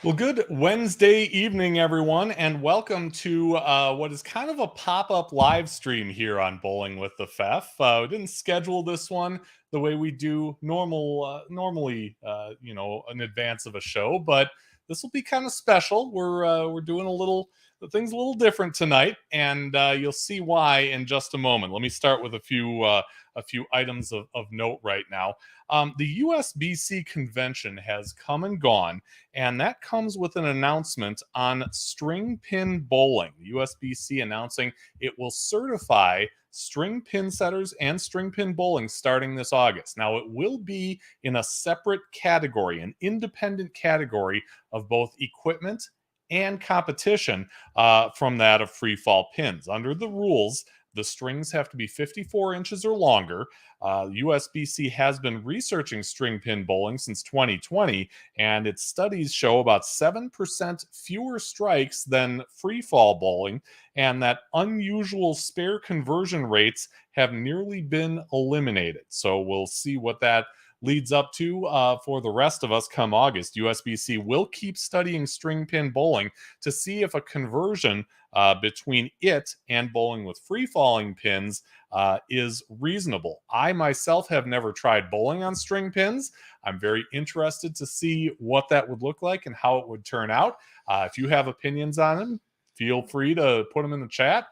Well, good Wednesday evening, everyone, and welcome to what is kind of a pop-up live stream here on Bowling with the Fef. We didn't schedule this one the way we do normally, in advance of a show, but this will be kind of special. We're doing the things a little different tonight, and you'll see why in just a moment. Let me start with a few items of note right now. The USBC convention has come and gone, and that comes with an announcement on string pin bowling. The USBC announcing it will certify string pin setters and string pin bowling starting this August. Now, it will be in a separate category, an independent category of both equipment and competition from that of free fall pins. Under the rules, the strings have to be 54 inches or longer. USBC has been researching string pin bowling since 2020, and its studies show about 7% fewer strikes than free fall bowling, and that unusual spare conversion rates have nearly been eliminated. So we'll see what that leads up to for the rest of us come August. USBC will keep studying string pin bowling to see if a conversion between it and bowling with free falling pins is reasonable. I myself have never tried bowling on string pins. I'm very interested to see what that would look like and how it would turn out. If you have opinions on them, feel free to put them in the chat.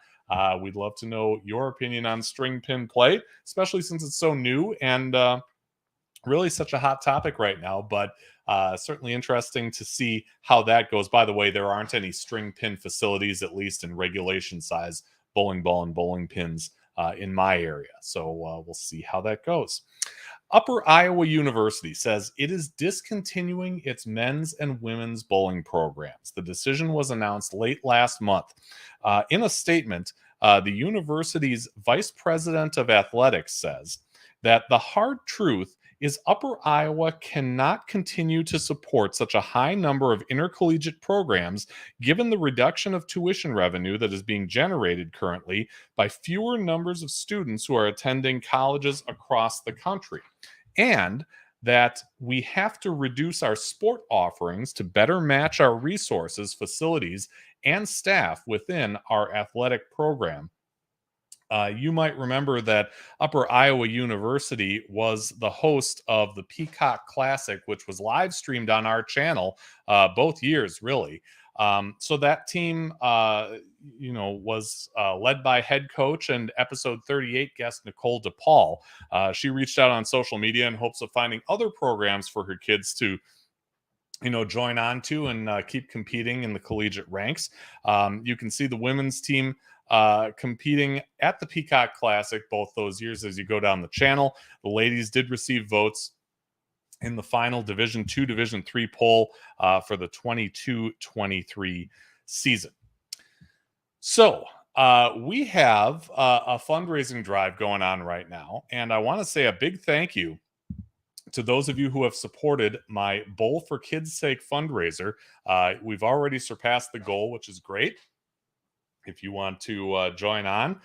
We'd love to know your opinion on string pin play, especially since it's so new and really such a hot topic right now, but certainly interesting to see how that goes. By the way, there aren't any string pin facilities, at least in regulation size bowling ball and bowling pins in my area. So we'll see how that goes. Upper Iowa University says it is discontinuing its men's and women's bowling programs. The decision was announced late last month. In a statement, the university's vice president of athletics says that the hard truth is Upper Iowa cannot continue to support such a high number of intercollegiate programs given the reduction of tuition revenue that is being generated currently by fewer numbers of students who are attending colleges across the country, and that we have to reduce our sport offerings to better match our resources, facilities, and staff within our athletic program. You might remember that Upper Iowa University was the host of the Peacock Classic, which was live streamed on our channel both years, really. So that team, was led by head coach and episode 38 guest Nicole DePaul. She reached out on social media in hopes of finding other programs for her kids to join on to and keep competing in the collegiate ranks. You can see the women's team competing at the Peacock Classic both those years as you go down the channel. The ladies did receive votes in the final Division II, Division III poll for the 22-23 season. So we have a fundraising drive going on right now, and I want to say a big thank you to those of you who have supported my Bowl for Kids' Sake fundraiser. We've already surpassed the goal, which is great. If you want to join on,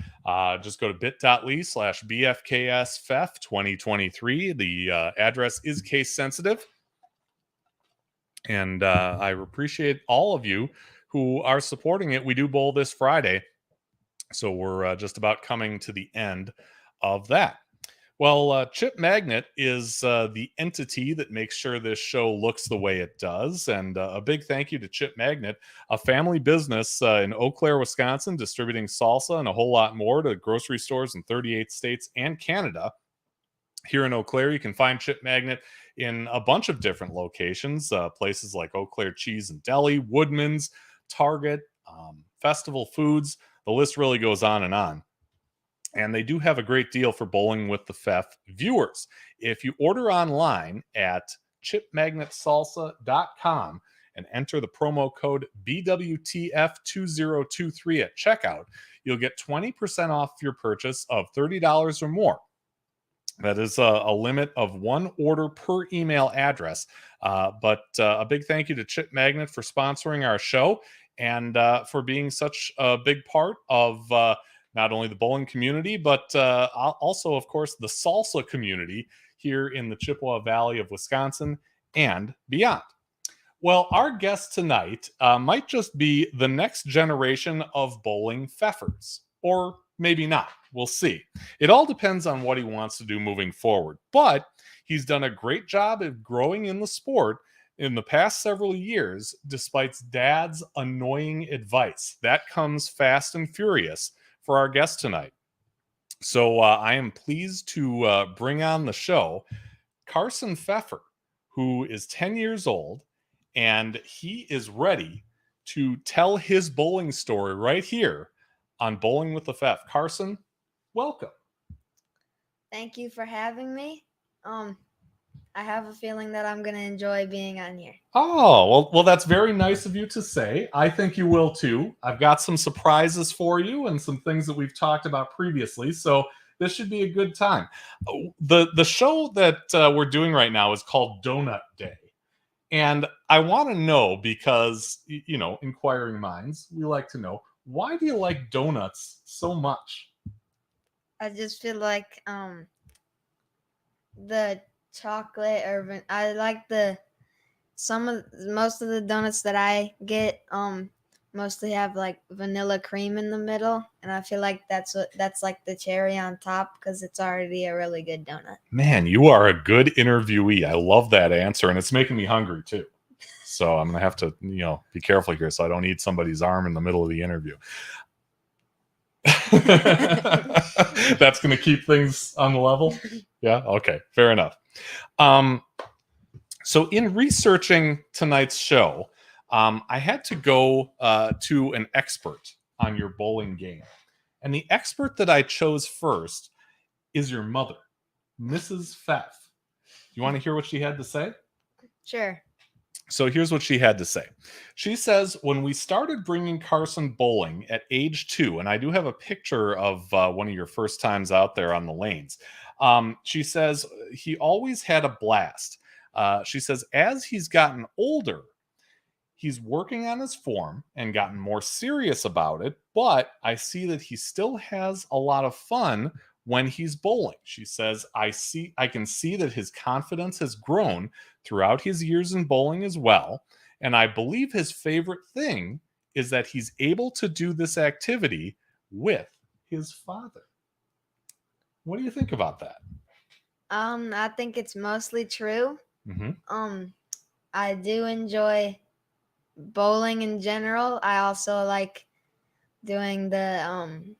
just go to bit.ly/BFKSFEF2023. The address is case sensitive. And I appreciate all of you who are supporting it. We do bowl this Friday, so we're just about coming to the end of that. Well, Chip Magnet is the entity that makes sure this show looks the way it does. And a big thank you to Chip Magnet, a family business in Eau Claire, Wisconsin, distributing salsa and a whole lot more to grocery stores in 38 states and Canada. Here in Eau Claire, you can find Chip Magnet in a bunch of different locations, places like Eau Claire Cheese and Deli, Woodman's, Target, festival foods. The list really goes on and on. And they do have a great deal for Bowling with the Fef viewers. If you order online at chipmagnetsalsa.com and enter the promo code BWTF2023 at checkout, you'll get 20% off your purchase of $30 or more. That is a limit of one order per email address. But a big thank you to Chip Magnet for sponsoring our show and for being such a big part of not only the bowling community, but also, of course, the salsa community here in the Chippewa Valley of Wisconsin and beyond. Well, our guest tonight might just be the next generation of bowling Feffers, or maybe not. We'll see. It all depends on what he wants to do moving forward. But he's done a great job of growing in the sport in the past several years, despite Dad's annoying advice. That comes fast and furious for our guest tonight. So I am pleased to bring on the show Carson Fefer, who is 10 years old, and he is ready to tell his bowling story right here on Bowling with the Fef. Carson, welcome. Thank you for having me. I have a feeling that I'm going to enjoy being on here. Oh, well, that's very nice of you to say. I think you will too. I've got some surprises for you and some things that we've talked about previously, so this should be a good time. The show that we're doing right now is called Donut Day. And I want to know, because, you know, inquiring minds, we like to know, why do you like donuts so much? I just feel like the chocolate, or I like most of the donuts that I get mostly have like vanilla cream in the middle, and I feel like that's like the cherry on top because it's already a really good donut. Man, you are a good interviewee. I love that answer, and it's making me hungry too. So I'm gonna have to, be careful here so I don't eat somebody's arm in the middle of the interview. That's gonna keep things on the level. Yeah. Okay. Fair enough. So in researching tonight's show, I had to go to an expert on your bowling game. And the expert that I chose first is your mother, Mrs. Feff. You want to hear what she had to say? Sure. So here's what she had to say. She says, when we started bringing Carson bowling at age 2, and I do have a picture of one of your first times out there on the lanes, she says he always had a blast. She says, as he's gotten older, he's working on his form and gotten more serious about it, but I see that he still has a lot of fun when he's bowling. She says, I can see that his confidence has grown throughout his years in bowling as well, and I believe his favorite thing is that he's able to do this activity with his father. What do you think about that? I think it's mostly true. Mm-hmm. I do enjoy bowling in general. I also like doing the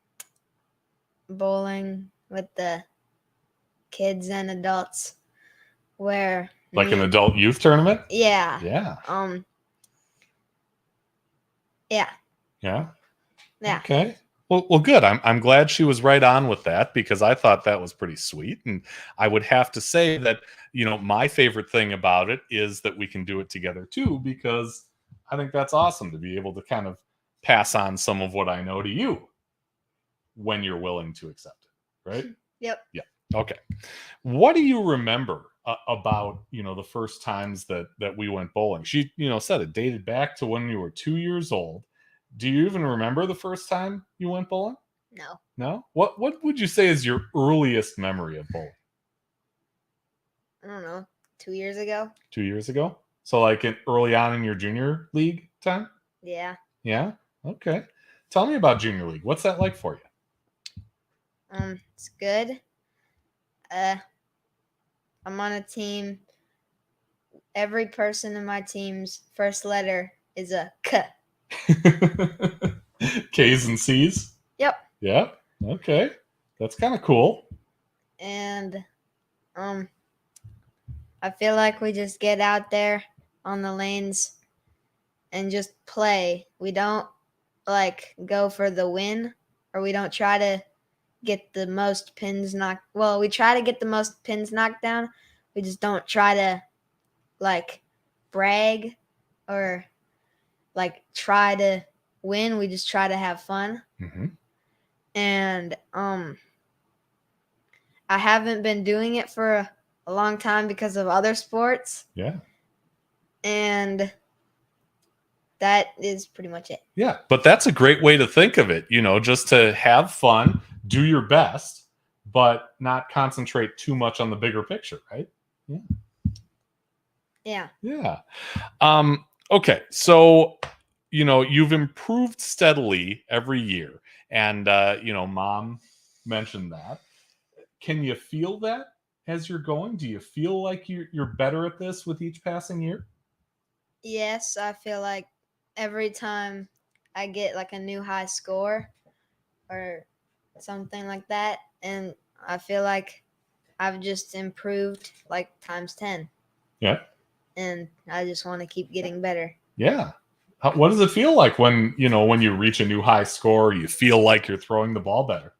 bowling with the kids and adults, where like an adult youth tournament. Yeah. Yeah. Yeah. Okay. Well, good. I'm glad she was right on with that, because I thought that was pretty sweet. And I would have to say that, my favorite thing about it is that we can do it together too, because I think that's awesome to be able to kind of pass on some of what I know to you when you're willing to accept it. Right? Yep. Yeah. Okay. What do you remember about, the first times that we went bowling? She, said it dated back to when you were 2 years old. Do you even remember the first time you went bowling? No. No? What would you say is your earliest memory of bowling? I don't know. 2 years ago? 2 years ago? So like early on in your junior league time? Yeah. Yeah? Okay. Tell me about junior league. What's that like for you? It's good. I'm on a team. Every person in my team's first letter is a K. K's and C's? Yep. Yeah. Okay. That's kind of cool. And I feel like we just get out there on the lanes and just play. We don't like go for the win, or we don't try to get the most pins knocked. Well, we try to get the most pins knocked down. We just don't try to like brag or like try to win. We just try to have fun. Mm-hmm. And I haven't been doing it for a long time because of other sports. Yeah. And that is pretty much it. Yeah, but that's a great way to think of it, just to have fun, do your best, but not concentrate too much on the bigger picture, right? Yeah. Yeah. Yeah. Okay, so you've improved steadily every year, and Mom mentioned that. Can you feel that as you're going? Do you feel like you're better at this with each passing year? Yes, I feel like every time I get like a new high score or something like that, and I feel like I've just improved like times 10, Yeah. and I just want to keep getting better. Yeah. What does it feel like when you reach a new high score? You feel like you're throwing the ball better.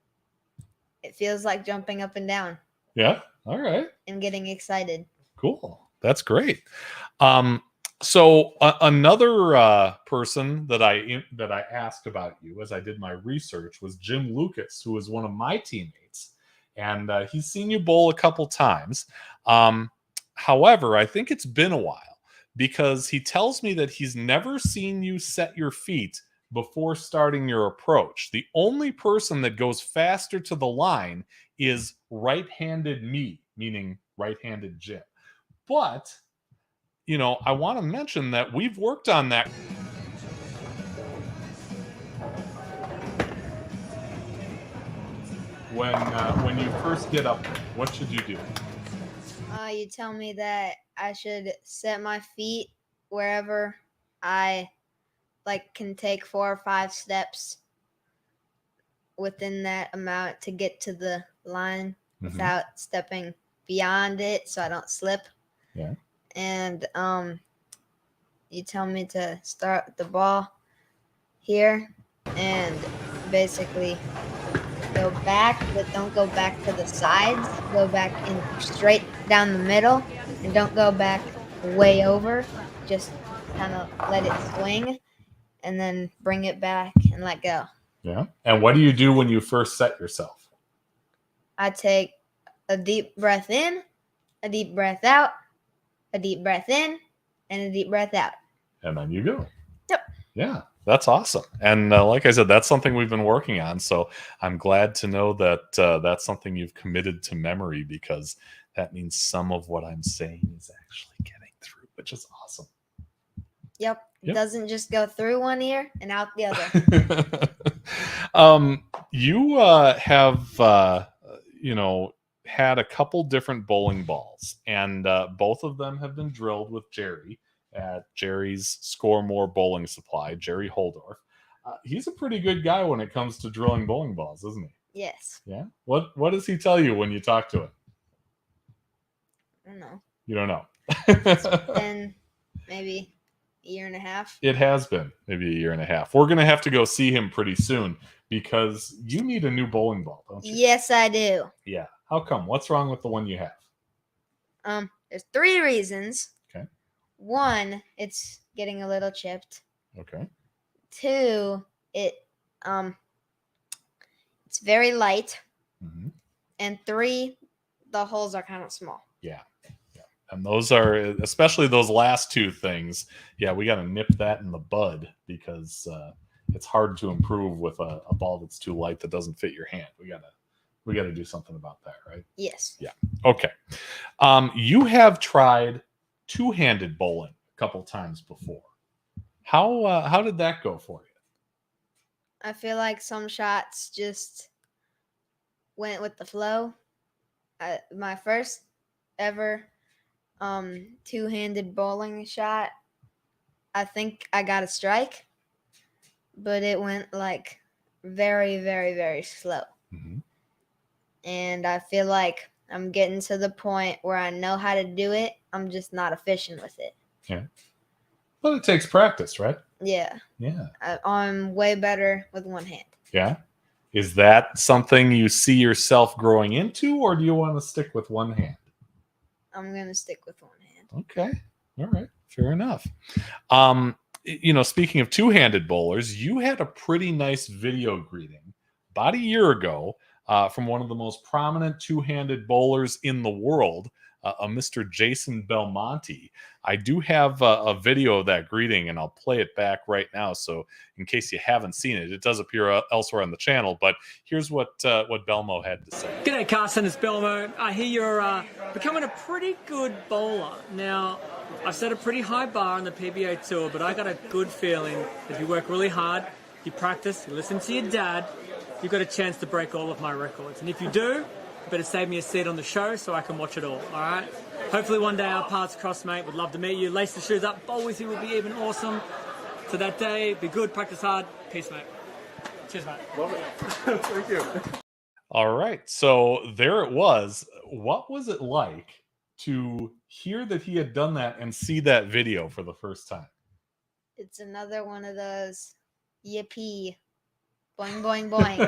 It feels like jumping up and down Yeah. All right. and getting excited. Cool. That's great. So another person that I asked about you as I did my research was Jim Lucas, who was one of my teammates, and he's seen you bowl a couple times. However, I think it's been a while because he tells me that he's never seen you set your feet before starting your approach. The only person that goes faster to the line is right-handed me, meaning right-handed Jim. But I want to mention that we've worked on that. When you first get up there, what should you do? You tell me that I should set my feet wherever I like can take 4 or 5 steps within that amount to get to the line without stepping beyond it so I don't slip. Yeah. And you tell me to start with the ball here and basically go back, but don't go back to the sides. Go back in straight down the middle and don't go back way over. Just kind of let it swing and then bring it back and let go. Yeah. And what do you do when you first set yourself? I take a deep breath in, a deep breath out, a deep breath in, and a deep breath out. And then you go. Yep. Yeah, that's awesome. And like I said, that's something we've been working on. So I'm glad to know that that's something you've committed to memory, because that means some of what I'm saying is actually getting through, which is awesome. Yep. It doesn't just go through one ear and out the other. You have had a couple different bowling balls, and both of them have been drilled with Jerry at Jerry's Score More Bowling Supply, Jerry Holdorf. He's a pretty good guy when it comes to drilling bowling balls, isn't he? Yes. Yeah. What does he tell you when you talk to him? I don't know. You don't know. It's been maybe a year and a half. It has been maybe a year and a half. We're gonna have to go see him pretty soon because you need a new bowling ball, don't you? Yes, I do. Yeah. How come? What's wrong with the one you have? There's 3 reasons. Okay. 1, it's getting a little chipped. Okay. 2, it's very light. Mm-hmm. And 3, the holes are kind of small. Yeah. And those are, especially those last 2 things. Yeah, we got to nip that in the bud because it's hard to improve with a ball that's too light that doesn't fit your hand. We gotta do something about that, right? Yes. Yeah. Okay. You have tried 2-handed bowling a couple times before. How did that go for you? I feel like some shots just went with the flow. My first ever 2-handed bowling shot, I think I got a strike, but it went like very, very, very slow. Mm-hmm. And I feel like I'm getting to the point where I know how to do it. I'm just not efficient with it. Yeah. But it takes practice, right? Yeah. Yeah. I'm way better with one hand. Yeah. Is that something you see yourself growing into, or do you want to stick with one hand? I'm gonna stick with one hand. Okay. All right. Fair enough. Speaking of two-handed bowlers, you had a pretty nice video greeting about a year ago from one of the most prominent two-handed bowlers in the world, a Mr. Jason Belmonte. I do have a video of that greeting, and I'll play it back right now. So, in case you haven't seen it, it does appear elsewhere on the channel. But here's what Belmo had to say. G'day, Carson. It's Belmo. I hear you're becoming a pretty good bowler now. I've set a pretty high bar on the PBA Tour, but I got a good feeling that if you work really hard, you practice, you listen to your dad, you've got a chance to break all of my records. And if you do, you better save me a seat on the show so I can watch it all, all right? Hopefully one day our paths cross, mate. Would love to meet you. Lace the shoes up. Bowl with you would be even awesome. So that day, be good, practice hard. Peace, mate. Cheers, mate. Love it. Thank you. All right. So there it was. What was it like to hear that he had done that and see that video for the first time? It's another one of those yippee, boing, boing, boing.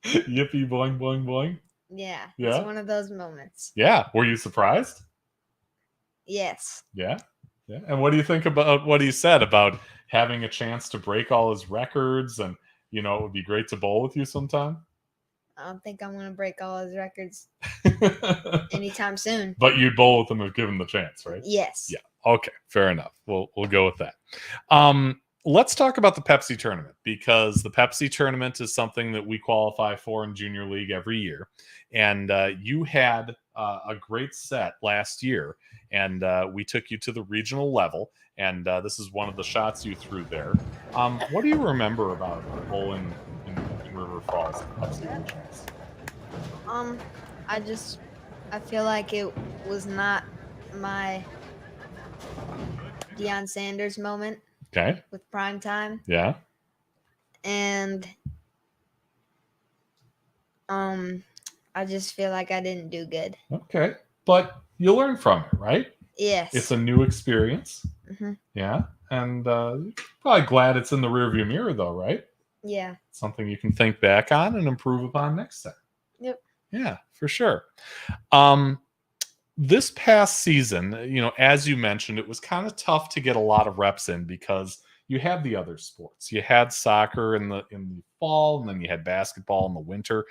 Yippee, boing, boing, boing. Yeah. Yeah. It's one of those moments. Yeah. Were you surprised? Yes. Yeah. Yeah. And what do you think about what he said about having a chance to break all his records and, it would be great to bowl with you sometime? I don't think I'm going to break all his records anytime soon. But you'd bowl with him if given the chance, right? Yes. Yeah. Okay. Fair enough. We'll go with that. Let's talk about the Pepsi tournament, because the Pepsi tournament is something that we qualify for in Junior League every year. And you had a great set last year, and we took you to the regional level. And this is one of the shots you threw there. What do you remember about bowling in River Falls and Pepsi regionals? I feel like it was not my Deion Sanders moment. Okay. With prime time. Yeah. And I just feel like I didn't do good. Okay. But you learn from it, right? Yes. It's a new experience. Mm-hmm. Yeah. And probably glad it's in the rearview mirror, though, right? Yeah. Something you can think back on and improve upon next time. Yep. Yeah, for sure. This past season, as you mentioned, it was kind of tough to get a lot of reps in because you had the other sports. You had soccer in the fall, and then you had basketball in the winter.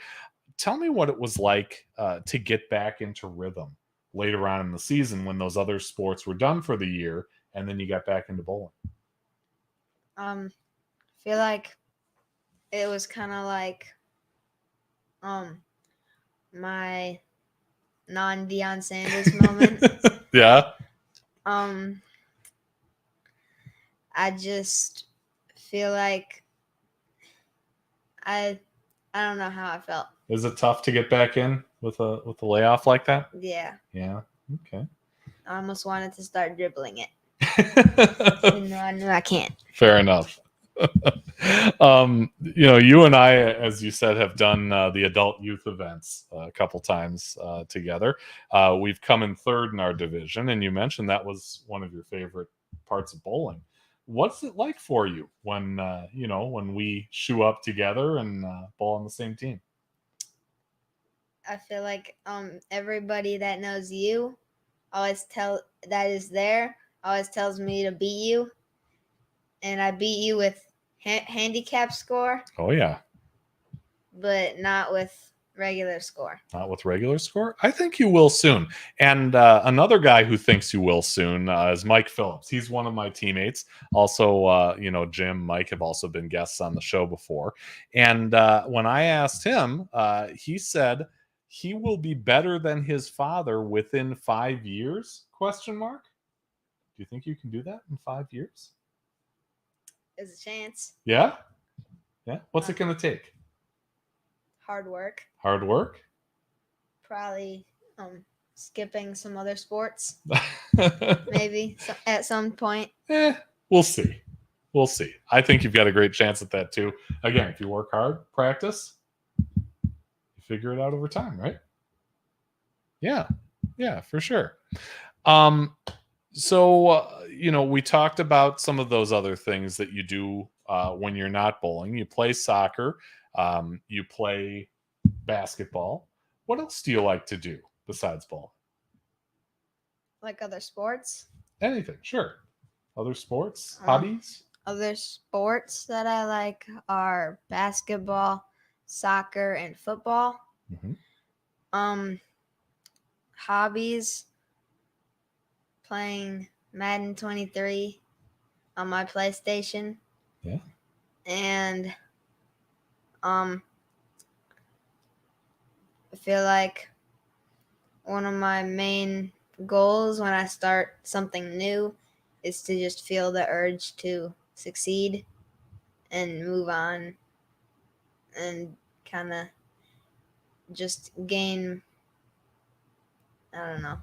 Tell me what it was like to get back into rhythm later on in the season when those other sports were done for the year, and then you got back into bowling. I feel like it was kind of like my non-Deion Sanders moment. Yeah. I just feel like I don't know how I felt. Is it tough to get back in with a layoff like that? Yeah. Yeah. Okay. I almost wanted to start dribbling it. Even though I knew I can't. Fair enough. You and I, as you said, have done the adult youth events a couple times together. We've come in third in our division, and you mentioned that was one of your favorite parts of bowling. What's it like for you when when we shoe up together and bowl on the same team? I feel like everybody that knows you always tells me to beat you, and I beat you with handicap score. Oh yeah, but not with regular score. Not with regular score? I think you will soon. And another guy who thinks you will soon is Mike Phillips. He's one of my teammates. Also, Jim, Mike have also been guests on the show before. And when I asked him, he said he will be better than his father within 5 years? Question mark. Do you think you can do that in 5 years? There's a chance. Yeah? Yeah? What's it going to take? Hard work. Hard work? Probably skipping some other sports. Maybe at some point. We'll see. We'll see. I think you've got a great chance at that too. Again, if you work hard, practice, you figure it out over time, right? Yeah. Yeah, for sure. So, we talked about some of those other things that you do when you're not bowling. You play soccer, you play basketball. What else do you like to do besides bowling? Like other sports? Anything, sure. Other sports, Um, hobbies? Other sports that I like are basketball, soccer, and football. Mhm. Hobbies, playing Madden 23 on my PlayStation. Yeah. And I feel like one of my main goals when I start something new is to just feel the urge to succeed and move on and kind of just gain, I don't know,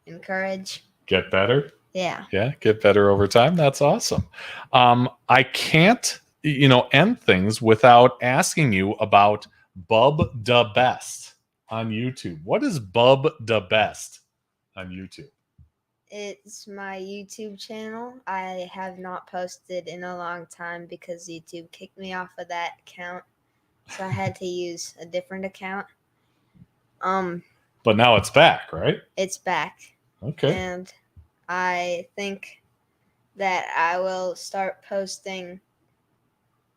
encourage. Get better. Yeah. Yeah, get better over time. That's awesome. I can't, end things without asking you about Bub the Best on YouTube. What is Bub the Best on YouTube? It's my YouTube channel. I have not posted in a long time because YouTube kicked me off of that account. So I had to use a different account. But now it's back, right? It's back. Okay. And I think that I will start posting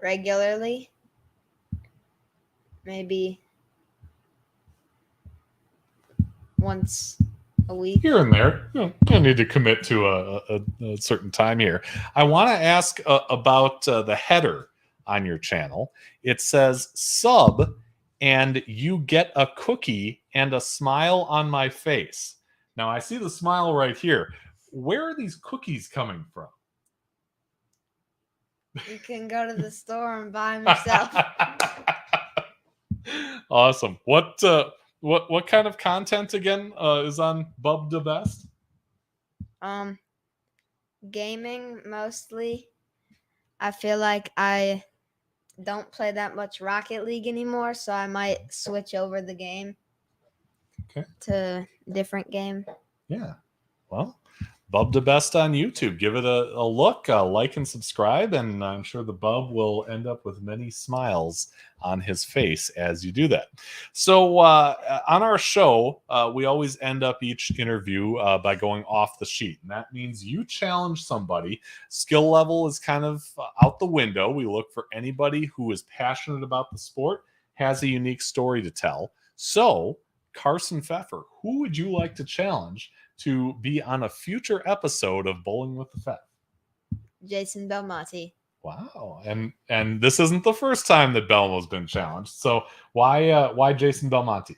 regularly. Maybe once a week. Here and there. You don't need to commit to a certain time here. I want to ask about the header on your channel. It says sub and you get a cookie and a smile on my face. Now I see the smile right here. Where are these cookies coming from? You can go to the store and buy them yourself. Awesome. What kind of content again is on Bub the Best? Gaming mostly. I feel like I don't play that much Rocket League anymore, so I might switch over the game to a different game. Yeah. Well, Bub the Best on YouTube. Give it a look, like and subscribe, and I'm sure the Bub will end up with many smiles on his face as you do that. So on our show, we always end up each interview by going off the sheet. And that means you challenge somebody. Skill level is kind of out the window. We look for anybody who is passionate about the sport, has a unique story to tell. So, Carson Fefer, who would you like to challenge to be on a future episode of Bowling with the Fef? Jason Belmonte. Wow, and this isn't the first time that Belmo's been challenged. So why Jason Belmonte?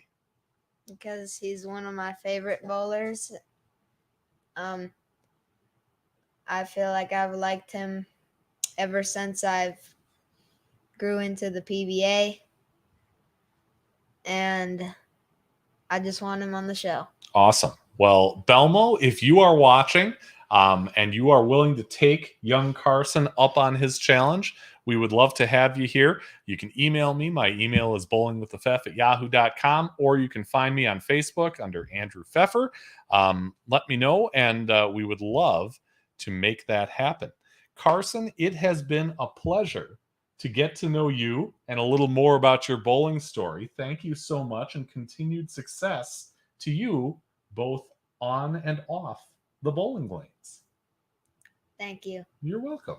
Because he's one of my favorite bowlers. I feel like I've liked him ever since I've grew into the PBA, and I just want him on the show. Awesome. Well, Belmo, if you are watching and you are willing to take young Carson up on his challenge, we would love to have you here. You can email me. My email is bowlingwiththefef@yahoo.com, or you can find me on Facebook under Andrew Fefer. Let me know, and we would love to make that happen. Carson, it has been a pleasure to get to know you and a little more about your bowling story. Thank you so much, and continued success to you both on and off the bowling lanes. Thank you. You're welcome.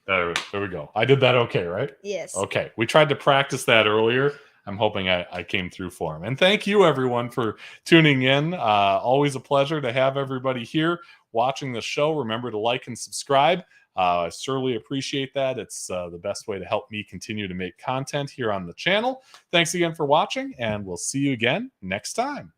There we go. I did that okay, right? Yes. Okay. We tried to practice that earlier. I'm hoping I came through for him. And thank you, everyone, for tuning in. Always a pleasure to have everybody here watching the show. Remember to like and subscribe. I certainly appreciate that. It's the best way to help me continue to make content here on the channel. Thanks again for watching, and we'll see you again next time.